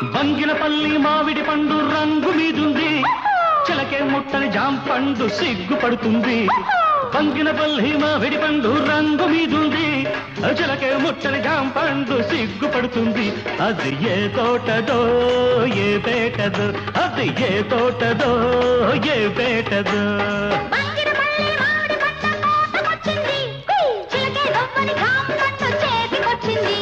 బంగినపల్లి మామిడి పండు రంగు మీదుంది, చిలకే ముట్టని జాంపండు సిగ్గుపడుతుంది. బంగినపల్లి మామిడి పండు రంగు మీదుంది, చిలకే ముట్టని జాంపండు సిగ్గుపడుతుంది. అది ఏ తోటదో ఏ పేటదో, అది ఏ తోటదో ఏ పేటదో. చిలకే దొమ్మని జాంపండు చేతికొచ్చింది.